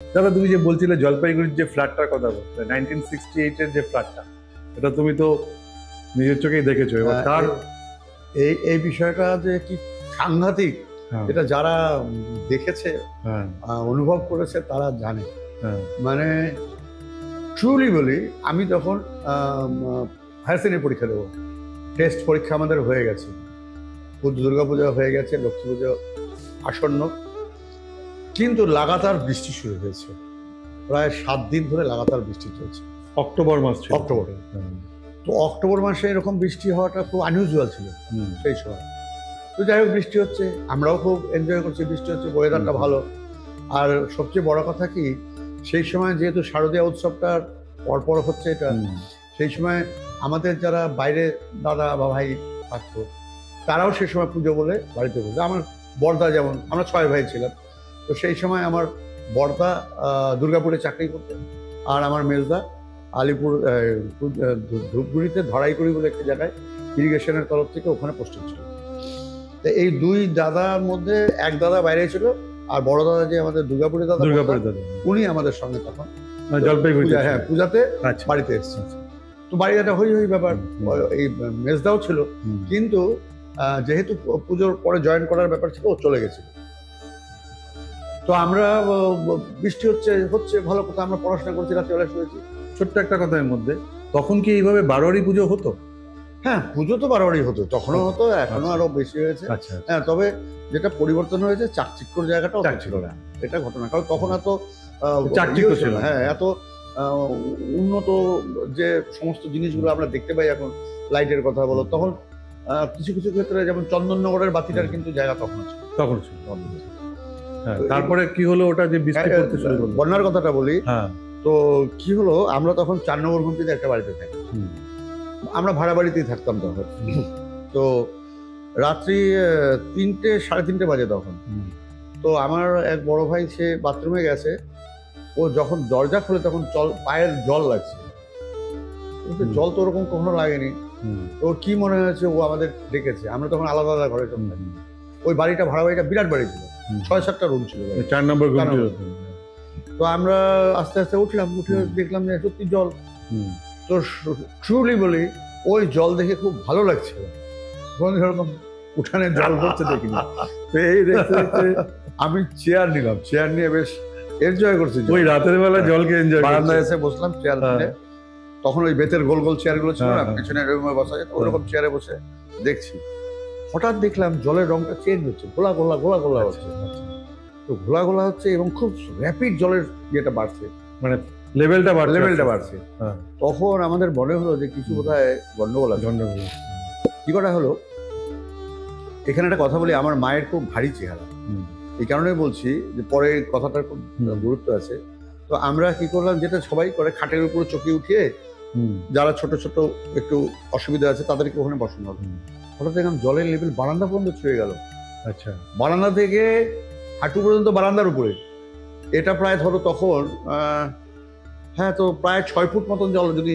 দাদা তুমি যে বলছিলে জলপাইগুড়ির যে ফ্ল্যাটটার কথা বলছিলে 1968-এর যে ফ্ল্যাটটা, এটা তুমি তো নিজের চোখেই দেখেছো। এবার তার এই এই বিষয়টা যে কি সাংঘাতিক, এটা যারা দেখেছে অনুভব করেছে তারা জানে। মানে ট্রুলি বলি, আমি তখন হায়ার সেকেন্ডারি পরীক্ষা দেবো, টেস্ট পরীক্ষা আমাদের হয়ে গেছে, দুর্গাপূজা হয়ে গেছে, লক্ষ্মী পুজো আসন্ন, কিন্তু লাগাতার বৃষ্টি শুরু হয়েছে। প্রায় 7 দিন ধরে লাগাতার বৃষ্টি চলছে। অক্টোবর মাস, অক্টোবরে। তো অক্টোবর মাসে এরকম বৃষ্টি হওয়াটা খুব আনইউজুয়াল ছিল সেই সময়। তো যাই হোক, বৃষ্টি হচ্ছে, আমরাও খুব এনজয় করছি, বৃষ্টি হচ্ছে, ওয়েদারটা ভালো। আর সবচেয়ে বড় কথা কি, সেই সময় যেহেতু শারদীয়া উৎসবটার পরপর হচ্ছে এটা, সেই সময় আমাদের যারা বাইরে দাদা বা ভাই থাকতো, তারাও সেই সময় পুজো বলে বাড়িতে বলতো। আমার বড়দা, যেমন আমরা 6 ভাই ছিলাম, তো সেই সময় আমার বড়দা দুর্গাপুরে চাকরি করতেন, আর আমার মেজদা আলিপুর ধূপগুড়িতে ধরাইকুড়ি বলে একটা জায়গায় ইরিগেশনের তরফ থেকে ওখানে পোস্টিং ছিল। তো এই দুই দাদার মধ্যে এক দাদা বাইরে ছিল, আর বড় দাদা যে আমাদের দুর্গাপুরে দাদা, উনি আমাদের সঙ্গে তখন জলপাইগুড়ি পূজাতে বাড়িতে এসেছেন। তো বাড়িতে একটা হই ব্যাপার, এই মেজদাও ছিল, কিন্তু যেহেতু পুজোর পরে জয়েন করার ব্যাপার ছিল, ও চলে গেছিল। তো আমরা বৃষ্টি হচ্ছে ভালো কথা, আমরা পড়াশোনা করছি, রাতে চলে শুয়েছি। ছোট্ট একটা কথার মধ্যে, তখন কি এইভাবে বারোয়ারি পুজো হতো? হ্যাঁ, পুজো তো বারোয়ারি হতো, তখনও হতো, এখনো আরো বেশি হয়েছে। হ্যাঁ, তবে যেটা পরিবর্তন হয়েছে, চাকচিক্যর জায়গাটাও ছিল না, এটা ঘটনা। কারণ তখন এত চাকচিক্য ছিল না, হ্যাঁ, এত উন্নত যে সমস্ত জিনিসগুলো আমরা দেখতে পাই এখন, লাইটের কথা বলো, তখন কিছু কিছু ক্ষেত্রে যেমন চন্দননগরের বাতিটার কিন্তু জায়গা তখন ছিল। তারপরে কি হলো, ওটা যে বৃষ্টি পড়তে শুরু করলো, বন্যার কথাটা বলি। তো কি হলো, আমরা তখন 4 নম্বর গুমটিতে একটা বাড়িতে থাকি, আমরা ভাড়া বাড়িতেই থাকতাম তখন। তো রাত্রি 3টে সাড়ে 3টে বাজে তখন। তো আমার এক বড় ভাই, সে বাথরুমে গেছে, ও যখন দরজা খুলে তখন পায়ের জল লাগছে। জল তো ওরকম কখনো লাগেনি, ওর কি মনে হয়েছে, ও আমাদের ডেকেছে। আমরা তখন আলাদা আলাদা ঘরে চলে থাকি। ওই বাড়িটা, ভাড়া বাড়িটা বিরাট বাড়ি ছিল, 6-7টা রুম ছিল, 4 নম্বর। তো আমরা আস্তে আস্তে উঠলাম, উঠে দেখলাম যে সত্যি জল। তো ট্রুলি বলি, ওই জল দেখে খুব ভালো লাগছিল, এরকম উঠানে জল পড়ছে দেখিনি। তো এই দেখতে দেখতে আমি চেয়ার নিলাম, চেয়ার নিয়ে বেশ এনজয় করছি। ওই রাতের বেলা জলকে এনজয়, বারান্দায় এসে বসলাম চেয়ার নিয়ে, তখন ওই বেতের গোল গোল চেয়ারগুলো ছিল না, পিছনে বসা যেত, ওরকম চেয়ারে বসে দেখছি। হঠাৎ দেখলাম জলের রংটা চেঞ্জ হচ্ছে, ঘোলা ঘোলা ঘোলা ঘোলা হচ্ছে। তো ঘোলা ঘোলা হচ্ছে এবং খুব র্যাপিড জলের ইয়েটা বাড়ছে, মানে লেভেলটা বাড়ছে। তখন আমাদের মনে হলো যে কিছু বোধহয় গন্ডগোল আছে। কি করা হলো, এখানে একটা কথা বলি, আমার মায়ের খুব ভারী চেহারা, এই কারণে বলছি যে পরে কথাটার খুব গুরুত্ব আছে। তো আমরা কি করলাম, যেটা সবাই করে, খাটের উপরে চকি উঠিয়ে যারা ছোট ছোট একটু অসুবিধা আছে তাদেরকে ওখানে বসানো হবে। হঠাৎ দেখলাম জলের লেভেল বারান্দা পর্যন্ত ছুঁয়ে গেল। আচ্ছা, বারান্দা থেকে হাঁটু পর্যন্ত বারান্দার উপরে। এটা প্রায় ধরো তখন হ্যাঁ, তো প্রায় 6 ফুট মতন জল, যদি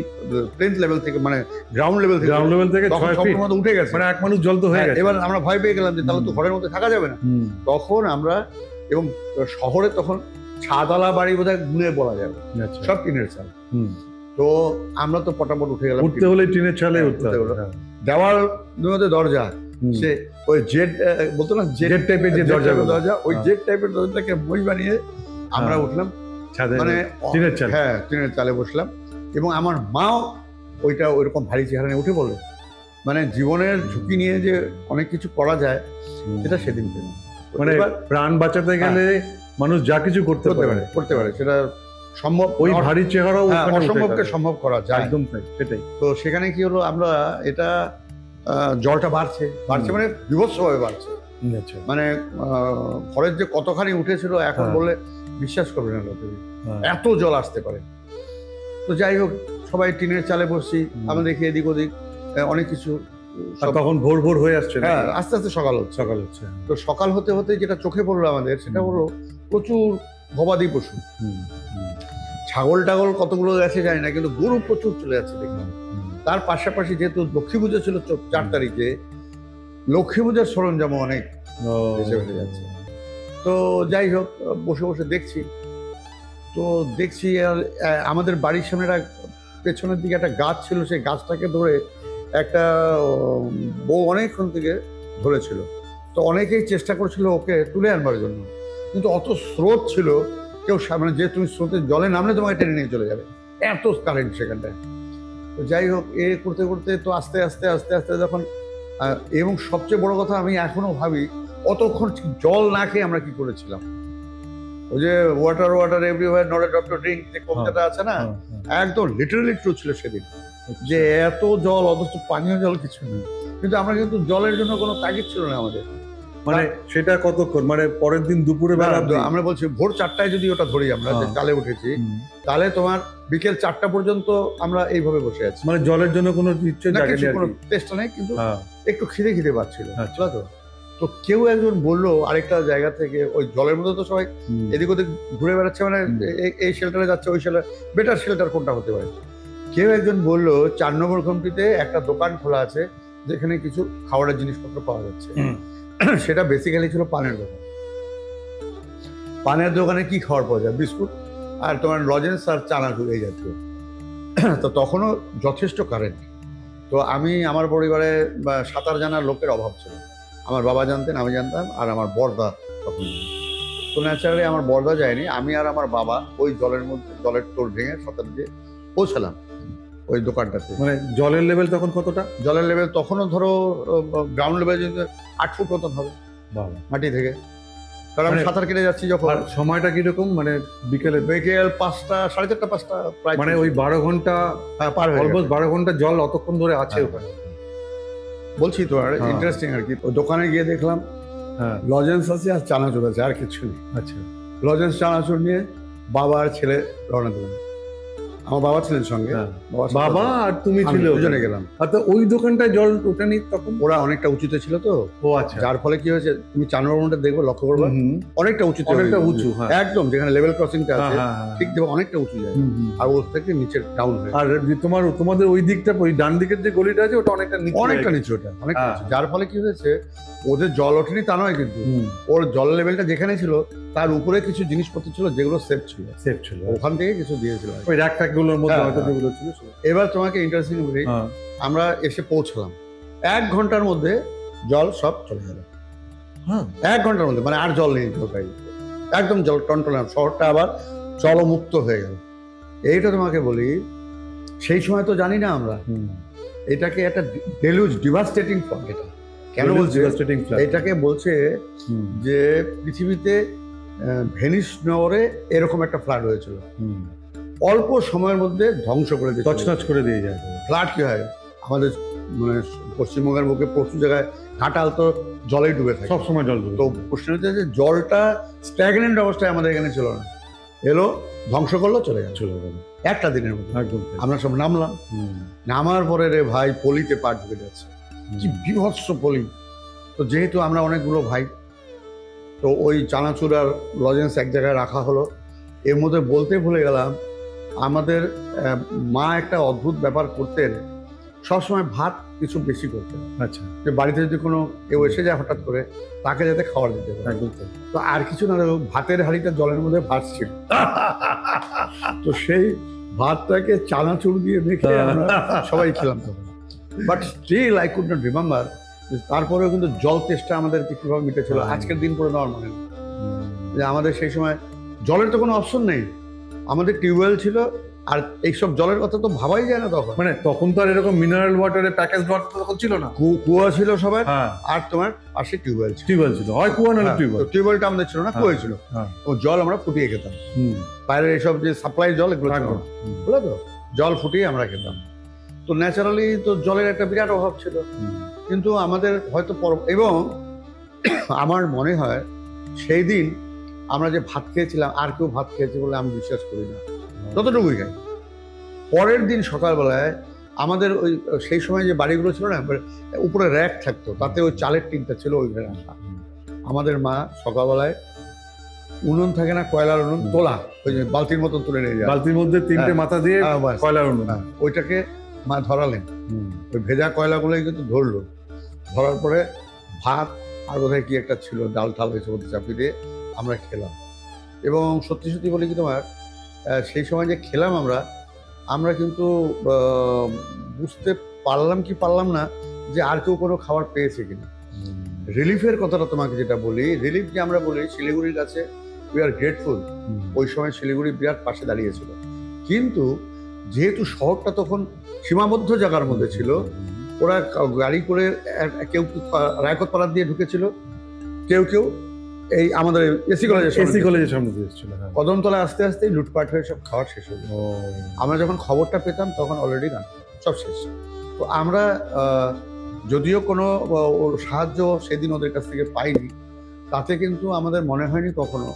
প্লেন্থ লেভেল থেকে, মানে গ্রাউন্ড লেভেল থেকে 6 ফুট মতো উঠে গেছে, মানে 1 মানুষ জল তো হয়ে গেছে। এবার আমরা ভয় পেয়ে গেলাম যে তাহলে তো ঘরের মধ্যে থাকা যাবে না। তখন আমরা, এবং শহরে তখন ছাদওয়ালা বাড়ি বোধহয় গুনে বলা যাবে, সব টিনের চাল। তো আমরা তো পটাপট উঠে গেলাম, উঠতে হলে টিনের চালে উঠতে হলো। দেওয়াল মধ্যে দরজা, সে ওই জেড বলতো না, জেড টাইপের যে দরজা, ওই জেড টাইপের দরজাটাকে মই বানিয়ে আমরা উঠলাম, মানে হ্যাঁ টিনের চালে বসলাম। এবং আমার মাও ওইটা ওইরকম ভারী চেহারা নিয়ে উঠে বললো, মানে জীবনের ঝুঁকি নিয়ে যে অনেক কিছু করা যায়, সেটা সেদিন পেলাম। মানে প্রাণ বাঁচাতে গেলে মানুষ যা কিছু করতে পারে, সেটা সম্ভব। ওই ভারী চেহারাও অসম্ভবকে সম্ভব করা যায়, একদম তাই, সেটাই। তো সেখানে কি হলো, আমরা এটা জলটা বাড়ছে মানে বিভৎসভাবে বাড়ছে। মানে ঘরের যে কতখানি উঠেছিল, এখন বললে বিশ্বাস করবে না লোকে, এত জল আসতে পারে। তো যাই হোক, সবাই টিনের চালে বসছি, আমরা দেখি এদিক ওদিক অনেক কিছু। তখন ভোর ভোর হয়ে আসছে, হ্যাঁ, আস্তে আস্তে সকাল হচ্ছে। তো সকাল হতে হতে যেটা চোখে পড়লো আমাদের, সেটা হলো প্রচুর গবাদি পশু, ছাগল টাগল কতগুলো গেছে জানি না, কিন্তু গরু প্রচুর চলে যাচ্ছে দেখলাম। তার পাশাপাশি যেহেতু লক্ষ্মী পুজো ছিল 4 তারিখে, লক্ষ্মী পূজার সরঞ্জামও অনেক এসে বেড়ে যাচ্ছে। তো যাই হোক, বসে বসে দেখছি, তো দেখছি আর আমাদের বাড়ির সামনে একটা পেছনের দিকে একটা গাছ ছিল, সেই গাছটাকে ধরে একটা বউ অনেকক্ষণ থেকে ধরেছিল। তো অনেকেই চেষ্টা করছিল ওকে তুলে আনবার জন্য, কিন্তু অত স্রোত ছিল, কেউ সামনে যে তুমি স্রোতে জলে নামলে তোমাকে টেনে নিয়ে চলে যাবে, এত কারেন্ট সেখানটায়। তো যাই হোক, এ করতে করতে তো আস্তে আস্তে আস্তে আস্তে যখন এবং সবচেয়ে বড় কথা, আমি এখনো ভাবি অতক্ষণ জল না খেয়ে আমরা কি করেছিলাম। ওই যে water water everywhere not a drop to drink যে কবিতাটা আছে না, একদম লিটারালি ট্রু ছিল সেদিন, যে এত জল অথচ পানীয় জল কিছু নেই। কিন্তু আমরা কিন্তু জলের জন্য কোনো তাগিদ ছিল না আমাদের। মানে সেটা কতক্ষণ, মানে পরের দিন দুপুরে বেলা আমরা বলছি ভোর 4টায় যদি ওটা ধরি আমরা, যে চালে উঠেছি, তাহলে তোমার বিকেল 4টা পর্যন্ত আমরা এইভাবে বসে আছি। মানে জলের জন্য কোনো ইচ্ছে জাগেনি, কোনো চেষ্টা নেই, কিন্তু একটু খিদে পাচ্ছিল, বুঝলা তো। তো কেউ একজন বললো আরেকটা জায়গা থেকে, ওই জলের মধ্যে তো সবাই এদিক ওদিক ঘুরে বেড়াচ্ছে, মানে এই শেল্টারে যাচ্ছে, ওই শেল্টার, বেটার শেল্টার কোনটা হতে পারে। কেউ একজন বললো 4 নম্বর কমিটিতে একটা দোকান খোলা আছে যেখানে কিছু খাবারের জিনিসপত্র পাওয়া যাচ্ছে। সেটা বেসিক্যালি ছিল পানের দোকান। পানের দোকানে কি খাবার পাওয়া যায়? বিস্কুট আর তোমার লজেন্স আর চানাচুর, এই জাতীয়। তো তখনও যথেষ্ট কারেন্ট। তো আমি, আমার পরিবারে 7-8 জানার লোকের অভাব ছিল। আমার বাবা জানতেন, আমি জানতাম, আর আমার বড়দা তখন। তো ন্যাচারালি আমার বড়দা যায়নি, আমি আর আমার বাবা ওই জলের মধ্যে, জলের টোল ভেঙে 7 দিয়ে পৌঁছালাম ওই দোকানটাতে। মানে জলের লেভেল তখন কতটা? জলের লেভেল তখনও ধরো গ্রাউন্ড লেভেল 8 ফুট মতন হবে মাটি থেকে, কারণ আমি সাঁতার কেটে যাচ্ছি যখন। সময়টা কিরকম, মানে বিকেল 5টা, 4:30, 5টা প্রায়, মানে ওই 12 ঘন্টা পার হয়ে, অলমোস্ট 12 ঘন্টা জল অতক্ষণ ধরে আছে ওখানে। বলছি তো, আর ইন্টারেস্টিং আর কি। ওই দোকানে গিয়ে দেখলাম লজেন্স আছে আর চানাচুর আছে, আর কিছু নেই। আচ্ছা, লজেন্স চানাচুর নিয়ে বাবা আর ছেলে রওনা দিলাম। আমার বাবা ছিলেন সঙ্গে, বাবা আর তুমি ছিল, দুজনে গেলাম। আর তো ওই দোকানটায় জল ওঠেনি তখন? ওরা অনেকটা উঁচুতে ছিল তো। ও আচ্ছা। যার ফলে কি হয়েছে, তুমি 4 নম্বরটা দেখবো, লক্ষ্য করবে অনেকটা উঁচুতে, অনেকটা উঁচু, একদম যেখানে লেভেল ক্রসিংটা আছে ঠিক দেখো অনেকটা উঁচু যায়, আর ওর থেকে নিচে ডাউন হয়। আর তোমাদের ওই দিকটা, ওই ডান দিকের যে গলিটা আছে ওটা অনেকটা নিচে, অনেকটা নিচে, ওটা অনেকটা নিচে। যার ফলে কি হয়েছে, ওদের জল ওঠেনি তা নয়, কিন্তু ওর জল লেভেলটা যেখানে ছিল তার উপরে কিছু জিনিসপত্র ছিল যেগুলো সেফ ছিল, ওখান থেকে কিছু দিয়েছিল ওই র্যাক ট্যাকগুলোর মধ্যে হয়তো যেগুলো ছিল। এবার তোমাকে ইন্টারেস্টিং বলি, আমরা এসে পৌঁছলাম 1 ঘন্টার মধ্যে জল সব চলে গেল। 1 ঘন্টার মধ্যে, মানে আর জল নেই জলপাই, একদম জল টনটনাম, শহরটা আবার জলমুক্ত হয়ে গেল। এইটা তোমাকে বলি, সেই সময় তো জানি না আমরা এটাকে একটা ডেলুজ, ডিভাস্টেটিং ফ্লাড। এটা কেন বলছে? এটাকে বলছে যে পৃথিবীতে ভেনিস নগরে এরকম একটা ফ্লাড হয়েছিল, অল্প সময়ের মধ্যে ধ্বংস করে দিয়ে, তছনছ করে দিয়ে যায়। ফ্লাড কি হয় আমাদের, মানে পশ্চিমবঙ্গের বুকে প্রচুর জায়গায় ঘাটাল তো জলেই ডুবে থাকে, সবসময় জল ডুবে। তো প্রশ্ন হচ্ছে যে জলটা স্ট্যাগনেন্ট অবস্থায় আমাদের এখানে ছিল না, এলো ধ্বংস করলো, চলে গেল একটা দিনের মধ্যে। আমরা সব নামলাম, নামার পরে রে ভাই, পলিতে পা ঢুকে যাচ্ছে, কি বিভৎস পলি। তো যেহেতু আমরা অনেকগুলো ভাই, তো ওই চানাচুর আর লজেন্স এক জায়গায় রাখা হলো। এর মধ্যে বলতে ভুলে গেলাম, আমাদের মা একটা অদ্ভুত ব্যাপার করতেন, সবসময় ভাত কিছু বেশি করতেন। আচ্ছা, যে বাড়িতে যদি কোনো কেউ এসে যায় হঠাৎ করে, তাকে যাতে খাবার দিতে পারে। তো আর কিছু না, ভাতের হাঁড়িটা জলের মধ্যে ভাসছিল, তো সেই ভাতটাকে চানাচুর দিয়ে মেখে আমরা সবাই খেলাম তখন। But still I could not remember, তারপরেও কিন্তু জল তেষ্টা আমাদেরকে কীভাবে মিটেছিল আজকের দিন পরে নেওয়ার মনে, যে আমাদের সেই সময় জলের তো কোনো অপশন নেই, আমাদের টিউবওয়েল ছিল, আর এইসব জলের কথা তো ভাবাই যায় না তখন। মানে তখন তো আর এরকম মিনারেল ওয়াটারে প্যাকেজ ওয়াটার তখন ছিল না, কুয়া ছিল সবার, আর তোমার পাশে টিউবওয়েল ছিল, হয় কুয়া না টিউবওয়েল। টিউবওয়েলটা আমাদের ছিল না, কুয়া ছিল, ও জল আমরা ফুটিয়ে খেতাম। বাইরের এইসব যে সাপ্লাই জল, এগুলো বুঝলো তো, জল ফুটিয়ে আমরা খেতাম। তো ন্যাচারালি তো জলের একটা বিরাট অভাব ছিল, কিন্তু আমাদের হয়তো এবং আমার মনে হয় সেই দিন আমরা যে ভাত খেয়েছিলাম, আর কেউ ভাত খেয়েছে বলে আমি বিশ্বাস করি না, যতটুকুই খাই। পরের দিন সকালবেলায় আমাদের ওই সেই সময় যে বাড়িগুলো ছিল না, উপরে র্যাক থাকতো, তাতে ওই চালের টিনটা ছিল ওইখানে আসা। আমাদের মা সকালবেলায় উনুন থাকে না, কয়লার উনুন, তোলা, ওই যে বালতির মতন তুলে নিয়ে যায়, বালতির মধ্যে 3টে মাথা দিয়ে কয়লার উনুন, ওইটাকে মা ধরালেন, ওই ভেজা কয়লাগুলোই কিন্তু ধরলো, ধরার পরে ভাত আর বোধহয় কি একটা ছিল, ডাল ঠাল এসব চাপিয়ে দিয়ে আমরা খেলাম। এবং সত্যি সত্যি বলি কি, তোমার সেই সময় যে খেলাম আমরা কিন্তু বুঝতে পারলাম না যে আর কেউ কোনো খাবার পেয়েছে কিনা। রিলিফের কথাটা তোমাকে যেটা বলি, রিলিফ যে আমরা বলি শিলিগুড়ির কাছে উই আর গ্রেটফুল। ওই সময় শিলিগুড়ি বিরাট পাশে দাঁড়িয়েছিল, কিন্তু যেহেতু শহরটা তখন সীমাবদ্ধ জায়গার মধ্যে ছিল, ওরা গাড়ি করে কেউ রায়কোট দিয়ে ঢুকেছিল, কেউ এই আমাদের এসি কলেজের সামনে এসেছিল। কদমতলা আস্তে আস্তে লুটপাট হয়ে সব খাওয়া শেষ হয়ে গেল। আমরা যখন খবরটা পেতাম তখন অলরেডি সব শেষ। তো আমরা যদিও কোনো সাহায্য সেদিন ওদের কাছ থেকে পাইনি, তাতে কিন্তু আমাদের মনে হয়নি কখনো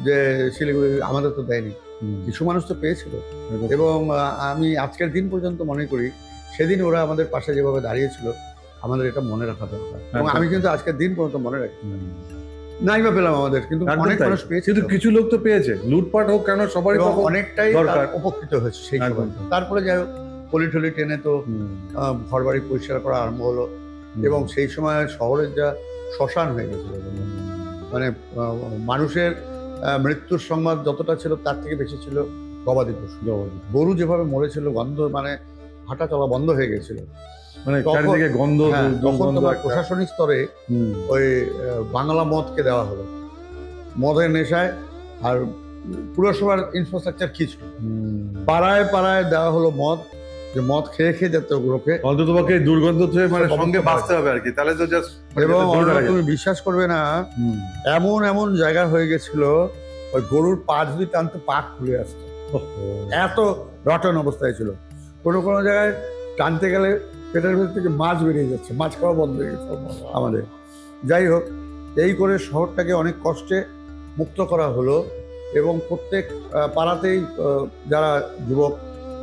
যে শিলিগুড়ি আমাদের তো দেয়নি, কিছু মানুষ তো পেয়েছিল। এবং আমি আজকের দিন পর্যন্ত মনে করি সেদিন ওরা আমাদের পাশে যেভাবে দাঁড়িয়েছিল আমাদের এটা মনে রাখা দরকার। এবং আমি কিন্তু আজকের দিন পর্যন্ত মনে রাখি, নাই বা পেলাম আমাদের, কিন্তু অনেক মানুষ পেয়েছে, কিন্তু কিছু লোক তো পেয়েছে। লুটপাট হোক কেন সবারই অনেকটাই উপকৃত হয়েছে সেই সময়। তারপরে যাই হোক পলি টলি টেনে তো ঘর বাড়ি পরিষ্কার করা আরম্ভ হলো, এবং সেই সময় শহরের যা শ্মশান হয়ে গেছিল, মানে মানুষের মৃত্যুর সংবাদ যতটা ছিল তার থেকে বেশি ছিল গবাদি পশু। গরু যেভাবে মরেছিল, গন্ধ, মানে হাঁটা চলা বন্ধ হয়ে গেছিল, মানে চারিদিকে গন্ধ। তখন তোমার প্রশাসনিক স্তরে ওই বাংলা মদকে দেওয়া হলো, মদের নেশায়। আর পুরসভার ইনফ্রাস্ট্রাকচার কি ছিল, পাড়ায় পাড়ায় দেওয়া হলো মদ, যে মদ খেয়ে যাতে ওগুলোকে অন্ততপক্ষে দুর্গন্ধ থেকে মানে সঙ্গে বাঁচতে হবে আর কি, তাহলে তো জাস্ট। এবং তুমি বিশ্বাস করবে না, এমন জায়গা হয়ে গেছিল ওই গরুর পা যদি টানতে পা খুলে আসতো, এত রটন অবস্থায় ছিল। কোনো জায়গায় টানতে গেলে পেটের ভেতর থেকে মাছ বেরিয়ে যাচ্ছে, মাছ খাওয়া বন্ধ হয়ে গেছে আমাদের। যাই হোক, এই করে শহরটাকে অনেক কষ্টে মুক্ত করা হলো, এবং প্রত্যেক পাড়াতেই যারা যুবক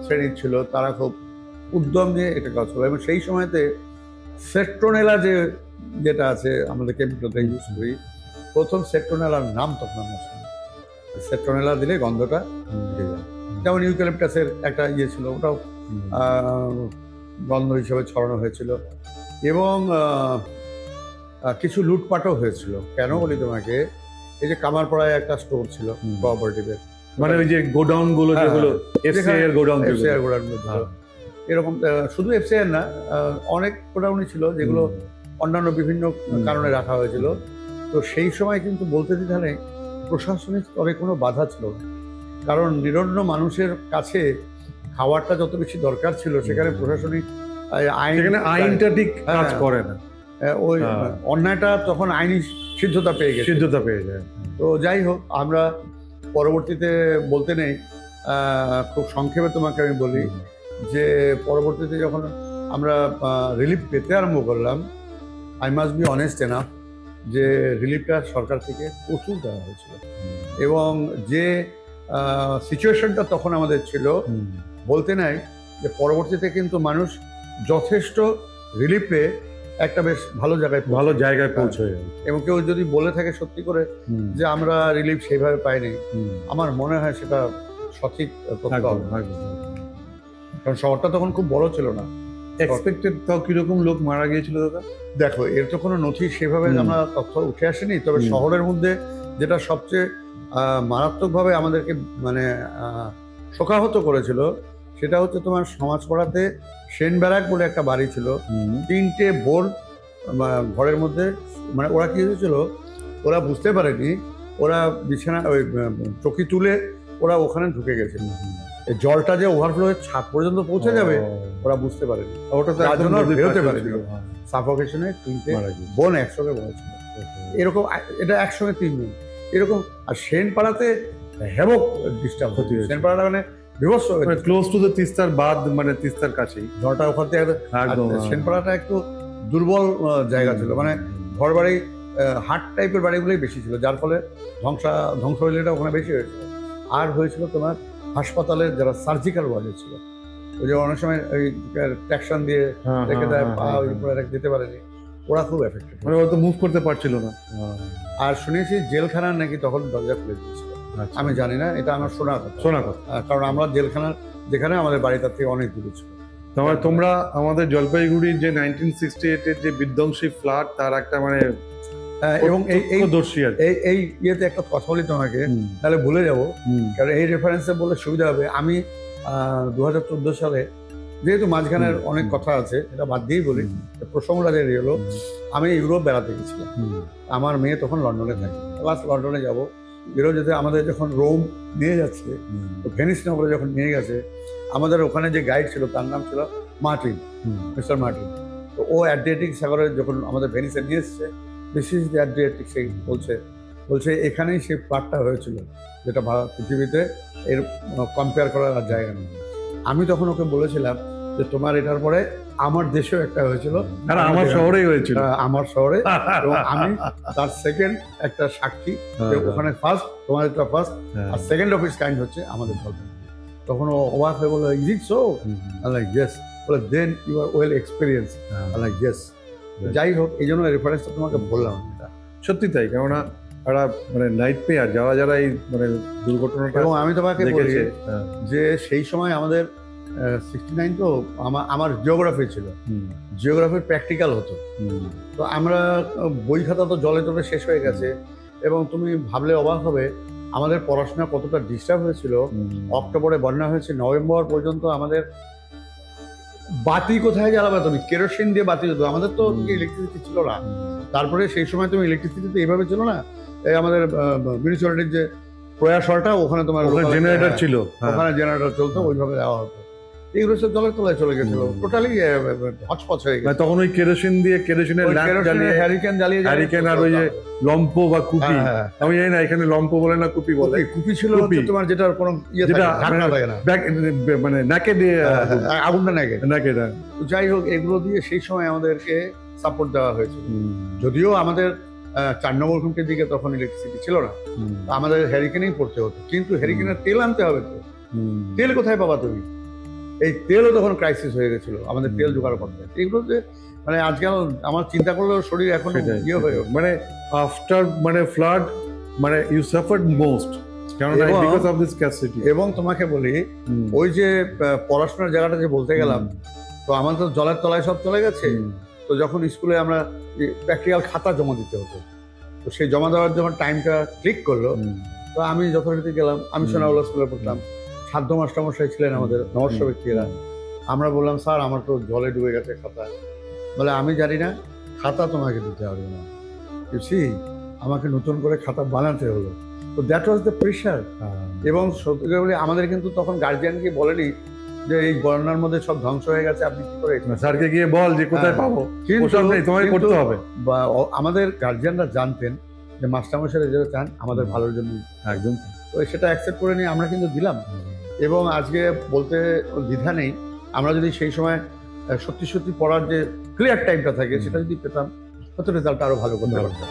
শ্রেণীর ছিল তারা খুব উদ্যম নিয়ে এটা কাজ হলো। এবং সেই সময়তে সেট্রোনেলা যেটা আছে আমাদের কেমিক্যালটা ইউজ করি, প্রথম সেট্রোনেলার নাম তখন আমরা শুনি। সেট্রোনেলা দিলে গন্ধটা উঠে যায়। যেমন ইউক্যালিপটাসের একটা ইয়ে ছিল, ওটাও গন্ধ হিসেবে ছড়ানো হয়েছিল। এবং কিছু লুটপাটও হয়েছিল। কেন বলি তোমাকে, এই যে কামারপাড়ায় একটা স্টোর ছিল কোঅপারেটিভের, মানে ওই যে গোডাউন গুলো যেগুলো এফসিআই গোডাউন এরকম, শুধু এফসিআই না, অনেক গোডাউনই ছিল যেগুলো অন্যান্য বিভিন্ন কারণে রাখা হয়েছিল। তো সেই সময় কিন্তু বলতে দিতে নেই, প্রশাসনিক স্তরে কোনো বাধা ছিল না, কারণ নিরন্ন মানুষের কাছে খাবারটা যত বেশি দরকার ছিল, সেখানে প্রশাসনিক আইনটা ঠিক কাজ করে না। ওই অন্যায়টা তখন আইনি সিদ্ধতা পেয়ে যায়। তো যাই হোক, আমরা পরবর্তীতে বলতে নেই, খুব সংক্ষেপে তোমাকে আমি বলি যে পরবর্তীতে যখন আমরা রিলিফ পেতে আরম্ভ করলাম, I must be honest enough যে রিলিফটা সরকার থেকে প্রচুর দেওয়া হয়েছিল। এবং যে সিচুয়েশনটা তখন আমাদের ছিল, বলতে নাই যে পরবর্তীতে কিন্তু মানুষ যথেষ্ট রিলিফে একটা বেশ ভালো জায়গায় পৌঁছয়। এবং কেউ যদি বলে থাকে সত্যি করে যে আমরা রিলিফ সেইভাবে পাইনি, আমার মনে হয় সেটা সঠিক তথ্য হবে। কারণ শহরটা তখন খুব বড় ছিল না। এক্সপেক্টেড তাও কিরকম লোক মারা গিয়েছিল দাদা? দেখো, এর তো কোনো নথি সেভাবে আমরা তথ্য উঠে আসেনি, তবে শহরের মধ্যে যেটা সবচেয়ে মারাত্মকভাবে আমাদেরকে মানে শোকাহত করেছিল, সেটা হচ্ছে তোমার সমাজপাড়াতে সেন ব্যারাক বলে একটা বাড়ি ছিল, 3টে বোন ঘরের মধ্যে। মানে ওরা কি হয়েছিল, ওরা বুঝতে পারেনি, ওরা বিছানা ওই চকি তুলে ওরা ওখানে ঢুকে গেছিল। জলটা যে ওভারফ্লো হয়ে ছাদ পর্যন্ত পৌঁছে যাবে ওরা বুঝতে পারেনি, ওটা তো বেরোতে পারেনি। সাফোকেশনে 3টে বোন একসঙ্গে মরেছিল। এরকম এটা একসঙ্গে 3 জন এরকম। আর সেনপাড়াতে হেমক ডিস্টার্ব হচ্ছে, সেনপাড়াটা মানে বিভৎস, ক্লোজ টু দ্য তিস্তার বাদ, মানে তিস্তার কাছেই ঘরটা ওখান থেকে। সেনপাড়াটা একটু দুর্বল জায়গা ছিল, মানে ঘর বাড়ি হাট টাইপের বাড়িগুলোই বেশি ছিল, যার ফলে ধ্বংস হইলেটা ওখানে বেশি হয়েছিল। আর হয়েছিল তোমার হাসপাতালের যারা সার্জিক্যাল ওয়ার্ডে ছিল, ওই যে অনেক সময় ওই ট্র্যাকশন দিয়ে রেখে দেয়, পা ওই উপরে যেতে পারেনি, ওরা খুব এফেক্টেড, মানে ওরা তো মুভ করতে পারছিল না। আর শুনেছি জেলখানার নাকি তখন দরজা খুলে দিয়েছিল। আমি জানি না, এটা আমার শোনা কথা, কারণ আমরা জেলখানার যেখানে আমাদের বাড়ি তার থেকে অনেক দূরে ছিল। তোমরা আমাদের জলপাইগুড়ির যে 1968-এর যে বিধ্বংসী ফ্লাড, তার একটা মানে এবং এই দর্শী আর কি। এই ইয়েতে একটা কথা বলি তোমাকে, তাহলে ভুলে যাবো, কারণ এই রেফারেন্সে বললে সুবিধা হবে। আমি 2014 সালে, যেহেতু মাঝখানের অনেক কথা আছে এটা বাদ দিয়েই বলি, প্রসঙ্গটা যে এলো, আমি ইউরোপ বেড়াতে গেছিলাম। আমার মেয়ে তখন লন্ডনে থাকে, লাস্ট লন্ডনে যাব, ইউরোপ যেতে আমাদের যখন রোম নিয়ে যাচ্ছে, তো ভেনিস নগরে যখন নিয়ে গেছে, আমাদের ওখানে যে গাইড ছিল তার নাম ছিল মার্টিন, মিস্টার মার্টিন। তো ও অ্যাড্রিয়াটিক সাগরে যখন আমাদের ভেনিসে নিয়ে এসছে, দিস ইজ দ্য অ্যাড্রিয়াটিক, সেই বলছে এখানেই সেই প্লাটটা হয়েছিল, যেটা পৃথিবীতে এর কম্পেয়ার করার আর জায়গা নেই। আমি তখন ওকে বলেছিলাম যে তোমার এটার পরে আমার দেশেও একটা হয়েছিল, আর আমার শহরেই হয়েছিল, আমার শহরে, এবং আমি তার সেকেন্ড একটা সাক্ষী, ওখানে ফার্স্ট, তোমার একটা ফার্স্ট, আর সেকেন্ড অফ ইটস কাইন্ড হচ্ছে আমাদের জলপাইগুড়ি। তখন ও অবাক হয়ে বললো, is it so? Like yes. বলে then you are well experience. Like yes. যাই হোক, এই জন্য রেফারেন্সটা তোমাকে বললাম। এটা সত্যি তাই, কেননা একটা মানে নাইট মেয়ার যারা এই মানে দুর্ঘটনাটা, এবং আমি তোমাকে বলি দেখেছে, যে সেই সময় আমাদের 69 তো আমার জিওগ্রাফি ছিল, জিওগ্রাফির প্র্যাকটিক্যাল হতো। তো আমরা বই খাতা তো জলে তলে শেষ হয়ে গেছে, এবং তুমি ভাবলে অবাক হবে আমাদের পড়াশোনা কতটা ডিস্টার্ব হয়েছিল। অক্টোবরে বন্যা হয়েছে, নভেম্বর পর্যন্ত আমাদের বাতি কোথায় জ্বালাবে, তুমি কেরোসিন দিয়ে বাতি জ্বলতো, আমাদের তো ইলেকট্রিসিটি ছিল না। তারপরে সেই সময় তুমি ইলেকট্রিসিটি তো এইভাবে ছিল না, এই আমাদের মিউনিসিপ্যালিটির যে প্রয়াসলটা, ওখানে তোমার জেনারেটর ছিল, ওখানে জেনারেটর চলতো, ওইভাবে দেওয়া হতো। এগুলো সব জলের তলায় চলে গেছিল, টোটালি হচপচ হয়ে গেছে। তখন ওই কেরোসিন দিয়ে, কেরোসিনের ল্যাম্প জ্বালিয়ে, হ্যারিকেন জ্বালিয়ে, হ্যারিকেন আর ওই যে লম্প বা কুপি, আমি জানি না এখানে লম্প বলে না কুপি বলে, কুপি ছিল তোমার, যেটার কোনো ইয়ে ঢাকনা থাকে না, মানে নাকে দিয়ে আগুনটা নাকে। তো যাই হোক, এগুলো দিয়ে সেই সময় আমাদেরকে সাপোর্ট দেওয়া হয়েছিল। যদিও আমাদের 4 নম্বর খুঁটির দিকে তখন ইলেকট্রিসিটি ছিল না, আমাদের হ্যারিকেনেই পড়তে হতো, কিন্তু হ্যারিকেনের তেল আনতে হবে তো, তেল কোথায় পাবা তুমি? এই তেলও তখন ক্রাইসিস হয়ে গেছিল, আমাদের তেল জোগাড় করতে। এগুলো যে মানে আজকাল আমার চিন্তা করলেও শরীর এখন ইয়ে হয়ে, মানে আফটার মানে ফ্লাড, মানে you suffered most, because of this scarcity. এবং তোমাকে বলি, ওই যে পড়াশোনার জায়গাটা যে বলতে গেলাম, তো আমাদের তো জলের তলায় সব চলে গেছে। তো যখন স্কুলে আমরা প্র্যাকটিক্যাল খাতা জমা দিতে হতো, তো সেই জমা দেওয়ার যখন টাইমটা ক্লিক করলো, তো আমি যথারীতি গেলাম। আমি সোনাউল্লাহ স্কুলে পড়তাম, সাধ্য মাস্টারমশাই ছিলেন আমাদের, নবস্য ব্যক্তিরা। আমরা বললাম, স্যার আমার তো জলে ডুবে গেছে খাতা। বলে আমি জানি না, খাতা তোমাকে দিতে হবে না, আমাকে নতুন করে খাতা বানাতে হলো। তো দ্যাট ওয়াজ দ্য প্রেশার। এবং সত্যি করে বলি, আমাদের কিন্তু তখন গার্জিয়ানকে বলেনি যে এই বন্যার মধ্যে সব ধ্বংস হয়ে গেছে, আপনি কি করে, স্যারকে গিয়ে বল যে কোথায় পাবো, তোমাকে করতে হবে। বা আমাদের গার্জিয়ানরা জানতেন যে মাস্টারমশাইরা যেটা চান আমাদের ভালোর জন্য, একদম। তো সেটা অ্যাকসেপ্ট করে নিয়ে আমরা কিন্তু দিলাম। এবং আজকে বলতে দ্বিধা নেই, আমরা যদি সেই সময় সত্যি সত্যি পড়ার যে ক্লিয়ার টাইমটা থাকে, সেটা যদি পেতাম, হয়তো রেজাল্ট আরো ভালো করতে পারতাম।